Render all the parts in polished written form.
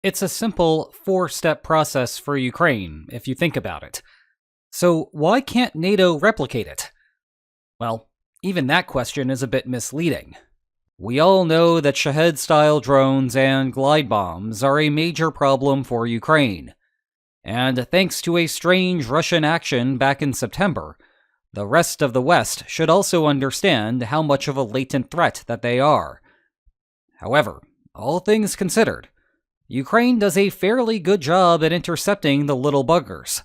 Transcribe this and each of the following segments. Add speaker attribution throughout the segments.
Speaker 1: It's a simple four-step process for Ukraine, if you think about it. So why can't NATO replicate it? Well, even that question is a bit misleading. We all know that Shahed-style drones and glide bombs are a major problem for Ukraine. And thanks to a strange Russian action back in September, the rest of the West should also understand how much of a latent threat that they are. However, all things considered, Ukraine does a fairly good job at intercepting the little buggers.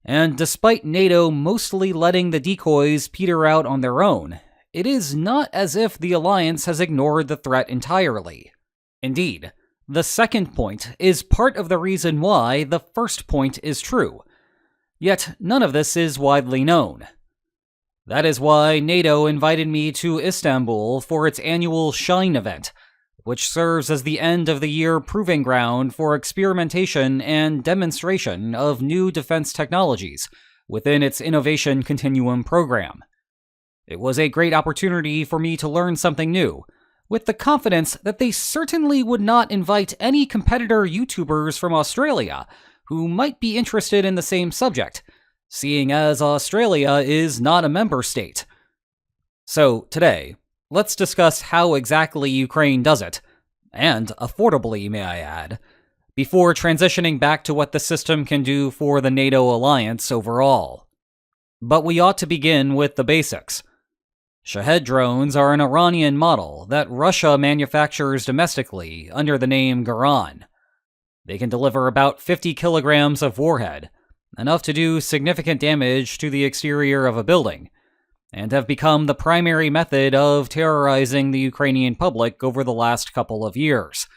Speaker 1: And despite NATO mostly letting the decoys peter out on their own, it is not as if the alliance has ignored the threat entirely. Indeed, the second point is part of the reason why the first point is true. Yet none of this is widely known. That is why NATO invited me to Istanbul for its annual Shine event, which serves as the end-of-the-year proving ground for experimentation and demonstration of new defense technologies within its Innovation Continuum program. It was a great opportunity for me to learn something new, with the confidence that they certainly would not invite any competitor YouTubers from Australia who might be interested in the same subject, seeing as Australia is not a member state. So today, let's discuss how exactly Ukraine does it, and affordably, may I add, before transitioning back to what the system can do for the NATO alliance overall. But we ought to begin with the basics. Shahed drones are an Iranian model that Russia manufactures domestically under the name Garan. They can deliver about 50 kilograms of warhead, enough to do significant damage to the exterior of a building, and have become the primary method of terrorizing the Ukrainian public over the last couple of years.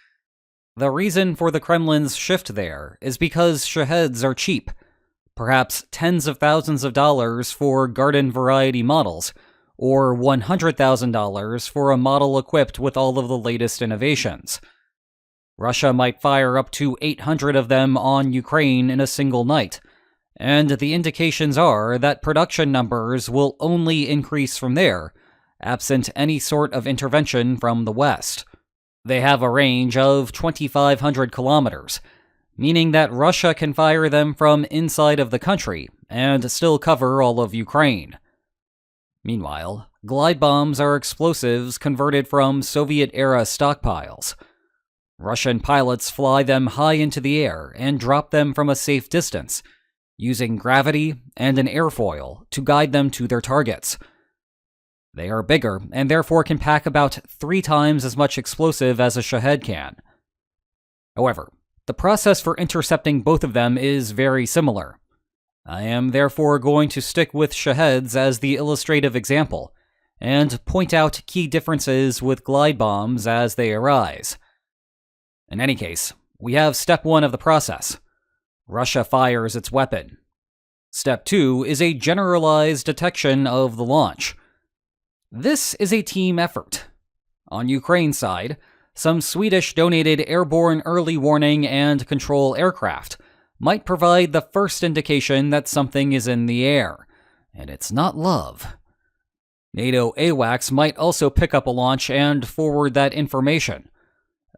Speaker 1: The reason for the Kremlin's shift there is because Shaheds are cheap, perhaps tens of thousands of dollars for garden-variety models, or $100,000 for a model equipped with all of the latest innovations. Russia might fire up to 800 of them on Ukraine in a single night, and the indications are that production numbers will only increase from there, absent any sort of intervention from the West. They have a range of 2,500 kilometers, meaning that Russia can fire them from inside of the country and still cover all of Ukraine. Meanwhile, glide bombs are explosives converted from Soviet-era stockpiles. Russian pilots fly them high into the air and drop them from a safe distance, using gravity and an airfoil to guide them to their targets. They are bigger and therefore can pack about 3 times as much explosive as a Shahed can. However, the process for intercepting both of them is very similar. I am therefore going to stick with Shaheds as the illustrative example, and point out key differences with glide bombs as they arise. In any case, we have step 1 of the process. Russia fires its weapon. Step 2 is a generalized detection of the launch. This is a team effort. On Ukraine's side, some Swedish-donated airborne early warning and control aircraft might provide the first indication that something is in the air, and it's not love. NATO AWACS might also pick up a launch and forward that information.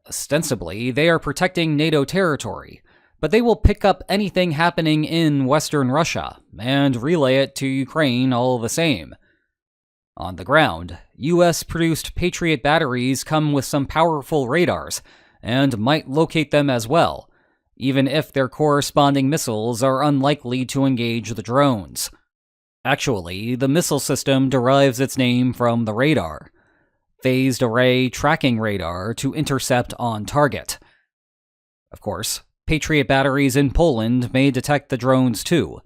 Speaker 1: Ostensibly, they are protecting NATO territory, but they will pick up anything happening in Western Russia and relay it to Ukraine all the same. On the ground, US-produced Patriot batteries come with some powerful radars and might locate them as well, even if their corresponding missiles are unlikely to engage the drones. Actually, the missile system derives its name from the radar, phased array tracking radar to intercept on target. Of course, Patriot batteries in Poland may detect the drones too,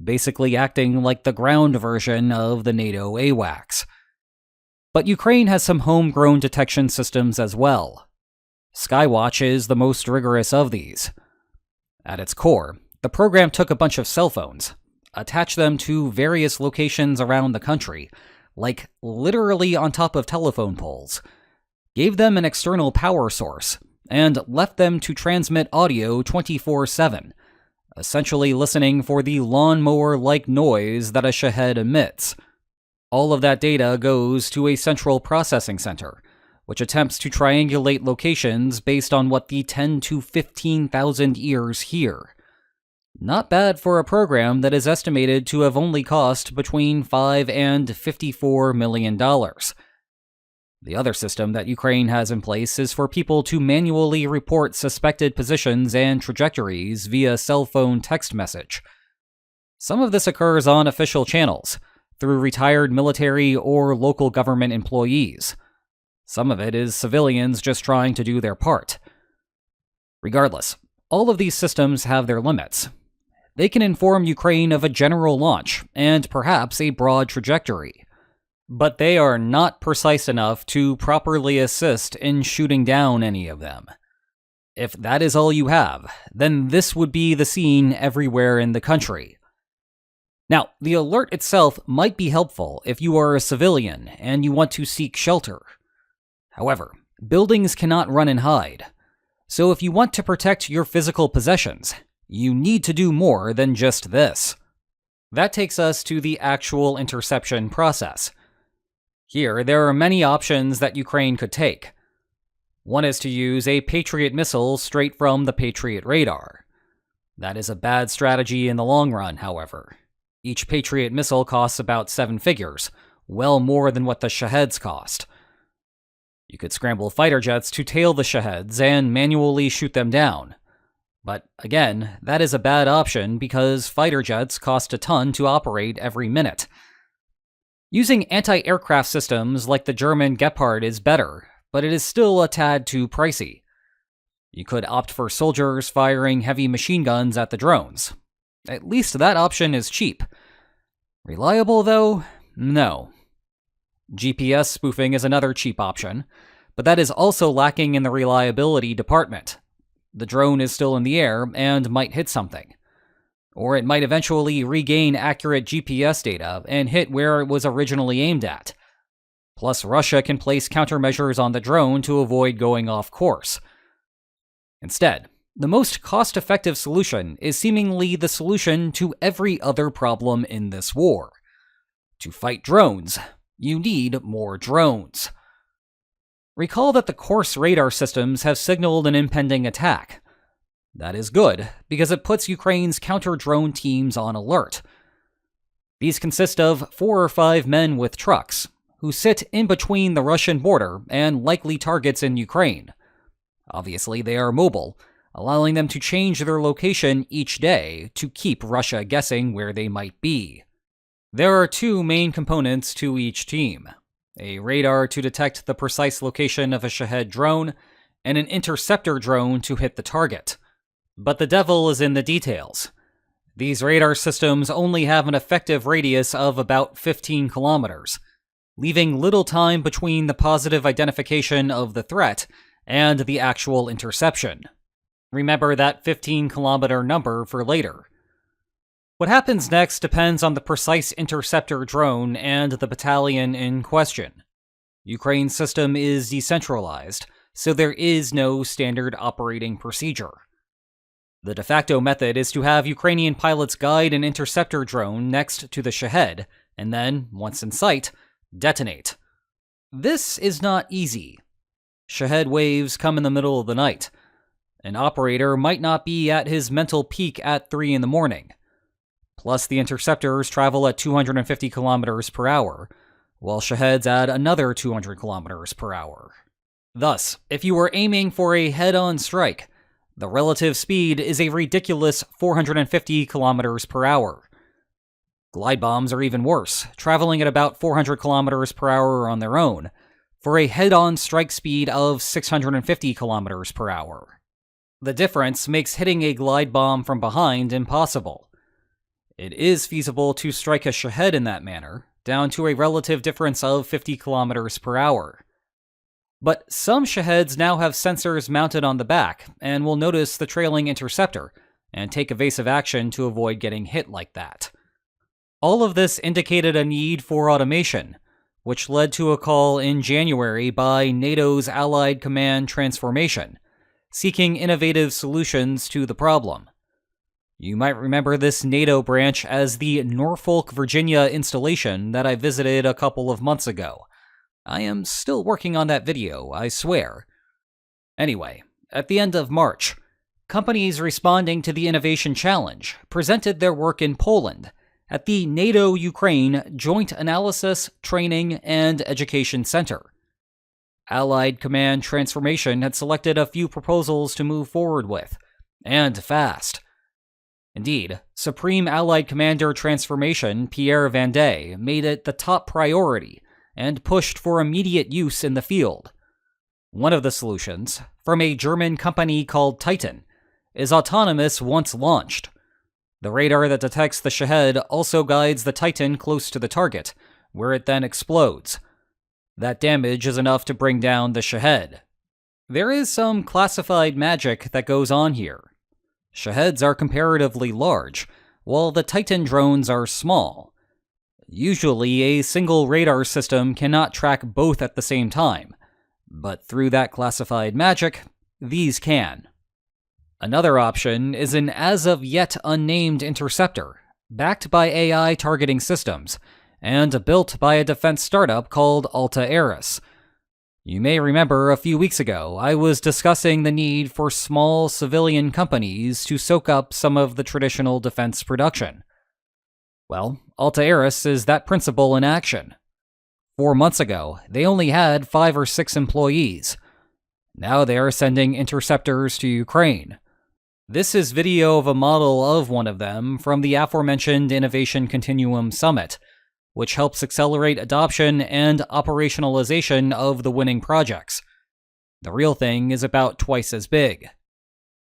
Speaker 1: basically acting like the ground version of the NATO AWACS. But Ukraine has some homegrown detection systems as well. Skywatch is the most rigorous of these. At its core, the program took a bunch of cell phones, attached them to various locations around the country, like literally on top of telephone poles, gave them an external power source, and left them to transmit audio 24/7, essentially listening for the lawnmower-like noise that a Shahed emits. All of that data goes to a central processing center, which attempts to triangulate locations based on what the 10 to 15,000 ears hear. Not bad for a program that is estimated to have only cost between $5 and $54 million. The other system that Ukraine has in place is for people to manually report suspected positions and trajectories via cell phone text message. Some of this occurs on official channels, through retired military or local government employees. Some of it is civilians just trying to do their part. Regardless, all of these systems have their limits. They can inform Ukraine of a general launch and perhaps a broad trajectory, but they are not precise enough to properly assist in shooting down any of them. If that is all you have, then this would be the scene everywhere in the country. Now, the alert itself might be helpful if you are a civilian and you want to seek shelter. However, buildings cannot run and hide, so if you want to protect your physical possessions, you need to do more than just this. That takes us to the actual interception process. Here, there are many options that Ukraine could take. One is to use a Patriot missile straight from the Patriot radar. That is a bad strategy in the long run, however. Each Patriot missile costs about 7 figures, well more than what the Shaheds cost. You could scramble fighter jets to tail the Shaheds and manually shoot them down. But again, that is a bad option because fighter jets cost a ton to operate every minute. Using anti-aircraft systems like the German Gepard is better, but it is still a tad too pricey. You could opt for soldiers firing heavy machine guns at the drones. At least that option is cheap. Reliable, though? No. GPS spoofing is another cheap option, but that is also lacking in the reliability department. The drone is still in the air and might hit something. Or it might eventually regain accurate GPS data and hit where it was originally aimed at. Plus, Russia can place countermeasures on the drone to avoid going off course. Instead, the most cost-effective solution is seemingly the solution to every other problem in this war. To fight drones, you need more drones. Recall that the course radar systems have signaled an impending attack. That is good, because it puts Ukraine's counter-drone teams on alert. These consist of 4 or 5 men with trucks, who sit in between the Russian border and likely targets in Ukraine. Obviously, they are mobile, allowing them to change their location each day to keep Russia guessing where they might be. There are 2 main components to each team: a radar to detect the precise location of a Shahed drone, and an interceptor drone to hit the target. But the devil is in the details. These radar systems only have an effective radius of about 15 kilometers, leaving little time between the positive identification of the threat and the actual interception. Remember that 15-kilometer number for later. What happens next depends on the precise interceptor drone and the battalion in question. Ukraine's system is decentralized, so there is no standard operating procedure. The de facto method is to have Ukrainian pilots guide an interceptor drone next to the Shahed, and then, once in sight, detonate. This is not easy. Shahed waves come in the middle of the night. An operator might not be at his mental peak at 3 in the morning. Plus, the interceptors travel at 250 kilometers per hour, while Shaheds add another 200 kilometers per hour. Thus, if you are aiming for a head-on strike, the relative speed is a ridiculous 450 kilometers per hour. Glide bombs are even worse, traveling at about 400 kilometers per hour on their own, for a head-on strike speed of 650 kilometers per hour. The difference makes hitting a glide bomb from behind impossible. It is feasible to strike a Shahed in that manner, down to a relative difference of 50 kilometers per hour. But some Shaheds now have sensors mounted on the back and will notice the trailing interceptor and take evasive action to avoid getting hit like that. All of this indicated a need for automation, which led to a call in January by NATO's Allied Command Transformation, seeking innovative solutions to the problem. You might remember this NATO branch as the Norfolk, Virginia installation that I visited a couple of months ago. I am still working on that video, I swear. Anyway, at the end of March, companies responding to the Innovation Challenge presented their work in Poland at the NATO-Ukraine Joint Analysis, Training, and Education Center. Allied Command Transformation had selected a few proposals to move forward with, and fast. Indeed, Supreme Allied Commander Transformation Pierre Vendée made it the top priority and pushed for immediate use in the field. One of the solutions, from a German company called Titan, is autonomous once launched. The radar that detects the Shahed also guides the Titan close to the target, where it then explodes. That damage is enough to bring down the Shahed. There is some classified magic that goes on here. Shaheds are comparatively large, while the Titan drones are small. Usually, a single radar system cannot track both at the same time, but through that classified magic, these can. Another option is an as-of-yet unnamed interceptor, backed by AI targeting systems, and built by a defense startup called Alta Aris. You may remember a few weeks ago, I was discussing the need for small civilian companies to soak up some of the traditional defense production. Well, Alta Aris is that principle in action. 4 months ago, they only had 5 or 6 employees. Now they are sending interceptors to Ukraine. This is video of a model of one of them from the aforementioned Innovation Continuum Summit, which helps accelerate adoption and operationalization of the winning projects. The real thing is about twice as big.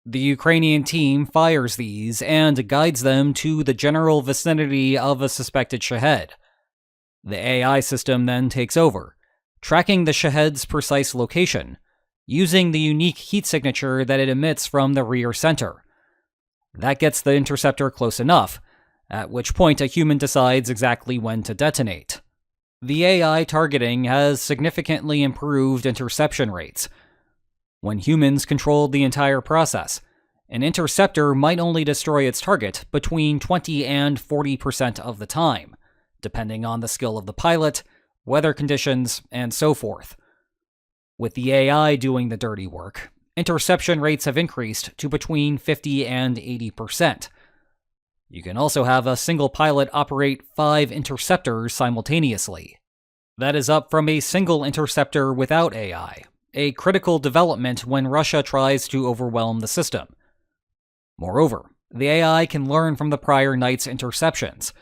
Speaker 1: The Ukrainian team fires these and guides them to the general vicinity of a suspected Shahed. The AI system then takes over, tracking the Shahed's precise location, using the unique heat signature that it emits from the rear center. That gets the interceptor close enough, at which point a human decides exactly when to detonate. The AI targeting has significantly improved interception rates. When humans controlled the entire process, an interceptor might only destroy its target between 20 and 40% of the time, depending on the skill of the pilot, weather conditions, and so forth. With the AI doing the dirty work, interception rates have increased to between 50 and 80%. You can also have a single pilot operate 5 interceptors simultaneously. That is up from a single interceptor without AI, a critical development when Russia tries to overwhelm the system. Moreover, the AI can learn from the prior night's interceptions.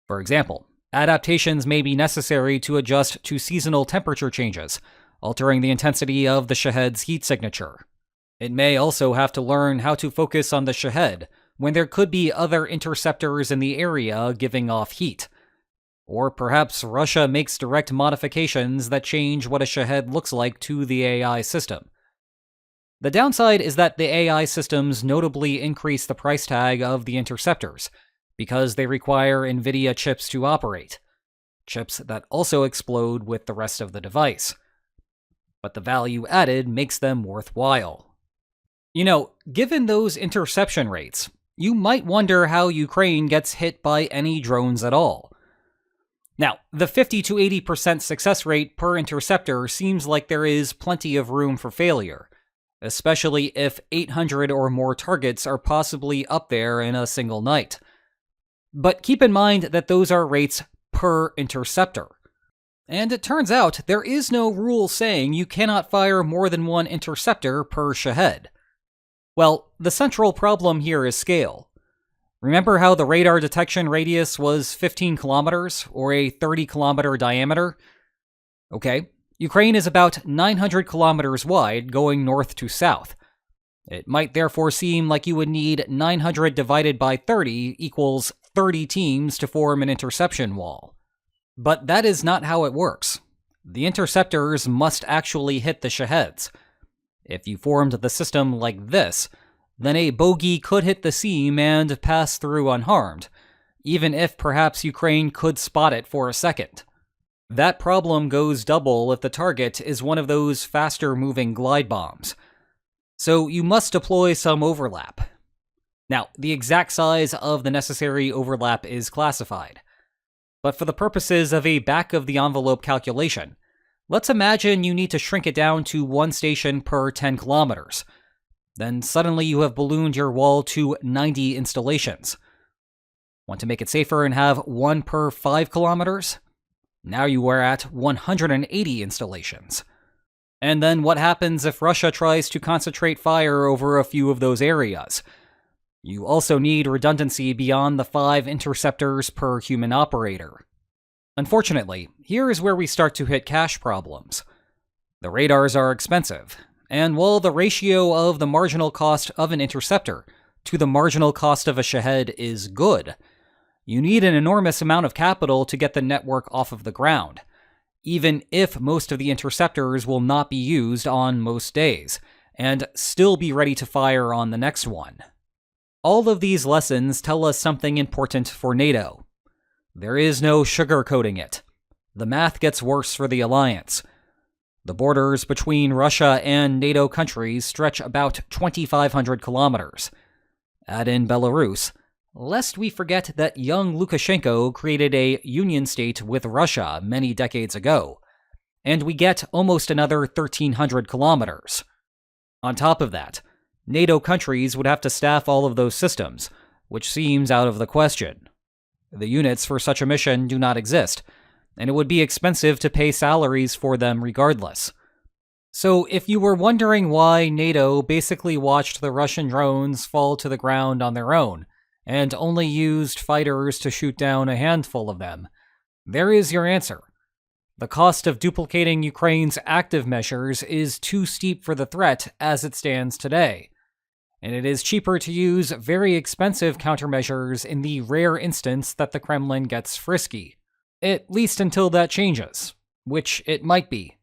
Speaker 1: For example, adaptations may be necessary to adjust to seasonal temperature changes, altering the intensity of the Shahed's heat signature. It may also have to learn how to focus on the Shahed when there could be other interceptors in the area giving off heat. Or perhaps Russia makes direct modifications that change what a Shahed looks like to the AI system. The downside is that the AI systems notably increase the price tag of the interceptors, because they require NVIDIA chips to operate, chips that also explode with the rest of the device. But the value added makes them worthwhile. Given those interception rates, you might wonder how Ukraine gets hit by any drones at all. Now, the 50 to 80% success rate per interceptor seems like there is plenty of room for failure, especially if 800 or more targets are possibly up there in a single night. But keep in mind that those are rates per interceptor. And it turns out there is no rule saying you cannot fire more than one interceptor per Shahed. Well, the central problem here is scale. Remember how the radar detection radius was 15 kilometers, or a 30-kilometer diameter? Okay, Ukraine is about 900 kilometers wide going north to south. It might therefore seem like you would need 900 divided by 30 equals 30 teams to form an interception wall. But that is not how it works. The interceptors must actually hit the Shaheds. If you formed the system like this, then a bogey could hit the seam and pass through unharmed, even if perhaps Ukraine could spot it for a second. That problem goes double if the target is one of those faster-moving glide bombs. So you must deploy some overlap. Now, the exact size of the necessary overlap is classified, but for the purposes of a back-of-the-envelope calculation, Let's imagine you need to shrink it down to 1 station per 10 kilometers. Then suddenly you have ballooned your wall to 90 installations. Want to make it safer and have 1 per 5 kilometers? Now you are at 180 installations. And then what happens if Russia tries to concentrate fire over a few of those areas? You also need redundancy beyond the 5 interceptors per human operator. Unfortunately, here is where we start to hit cash problems. The radars are expensive, and while the ratio of the marginal cost of an interceptor to the marginal cost of a Shahed is good, you need an enormous amount of capital to get the network off of the ground, even if most of the interceptors will not be used on most days, and still be ready to fire on the next one. All of these lessons tell us something important for NATO. There is no sugarcoating it. The math gets worse for the alliance. The borders between Russia and NATO countries stretch about 2,500 kilometers. Add in Belarus, lest we forget that young Lukashenko created a union state with Russia many decades ago, and we get almost another 1,300 kilometers. On top of that, NATO countries would have to staff all of those systems, which seems out of the question. The units for such a mission do not exist, and it would be expensive to pay salaries for them regardless. So if you were wondering why NATO basically watched the Russian drones fall to the ground on their own, and only used fighters to shoot down a handful of them, there is your answer. The cost of duplicating Ukraine's active measures is too steep for the threat as it stands today, and it is cheaper to use very expensive countermeasures in the rare instance that the Kremlin gets frisky. At least until that changes, which it might be.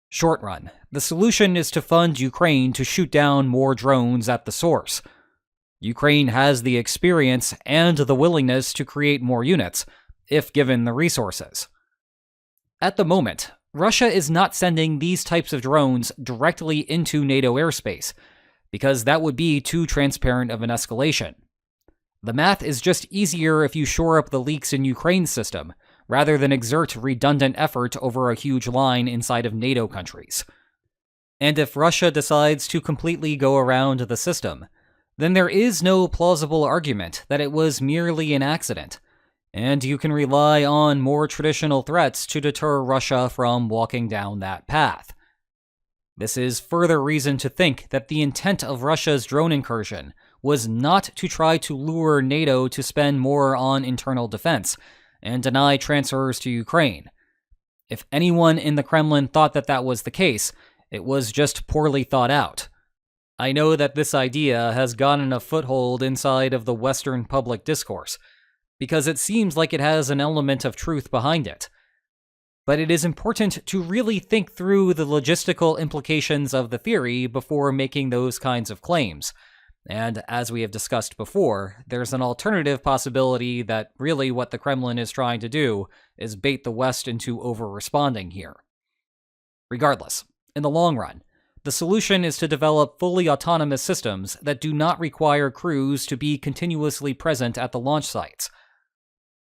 Speaker 1: Short run, the solution is to fund Ukraine to shoot down more drones at the source. Ukraine has the experience and the willingness to create more units, if given the resources. At the moment, Russia is not sending these types of drones directly into NATO airspace, because that would be too transparent of an escalation. The math is just easier if you shore up the leaks in Ukraine's system, rather than exert redundant effort over a huge line inside of NATO countries. And if Russia decides to completely go around the system, then there is no plausible argument that it was merely an accident, and you can rely on more traditional threats to deter Russia from walking down that path. This is further reason to think that the intent of Russia's drone incursion was not to try to lure NATO to spend more on internal defense and deny transfers to Ukraine. If anyone in the Kremlin thought that that was the case, it was just poorly thought out. I know that this idea has gotten a foothold inside of the Western public discourse, because it seems like it has an element of truth behind it. But it is important to really think through the logistical implications of the theory before making those kinds of claims. And as we have discussed before, there's an alternative possibility that really what the Kremlin is trying to do is bait the West into over-responding here. Regardless, in the long run, the solution is to develop fully autonomous systems that do not require crews to be continuously present at the launch sites.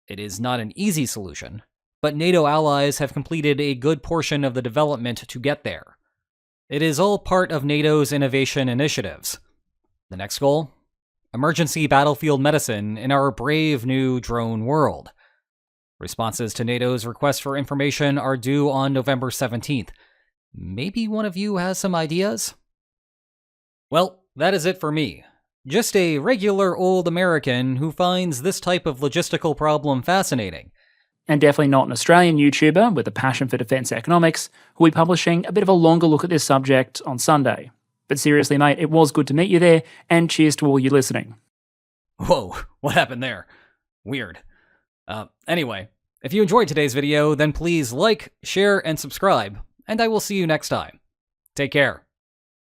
Speaker 1: It is not an easy solution, but NATO allies have completed a good portion of the development to get there. It is all part of NATO's innovation initiatives. The next goal? Emergency battlefield medicine in our brave new drone world. Responses to NATO's request for information are due on November 17th. Maybe one of you has some ideas? Well, that is it for me. Just a regular old American who finds this type of logistical problem fascinating.
Speaker 2: And definitely not an Australian YouTuber with a passion for defence economics, who will be publishing a bit of a longer look at this subject on Sunday. But seriously, mate, it was good to meet you there, and cheers to all you listening.
Speaker 1: Whoa, what happened there? Weird. Anyway, if you enjoyed today's video, then please like, share, and subscribe, and I will see you next time. Take care.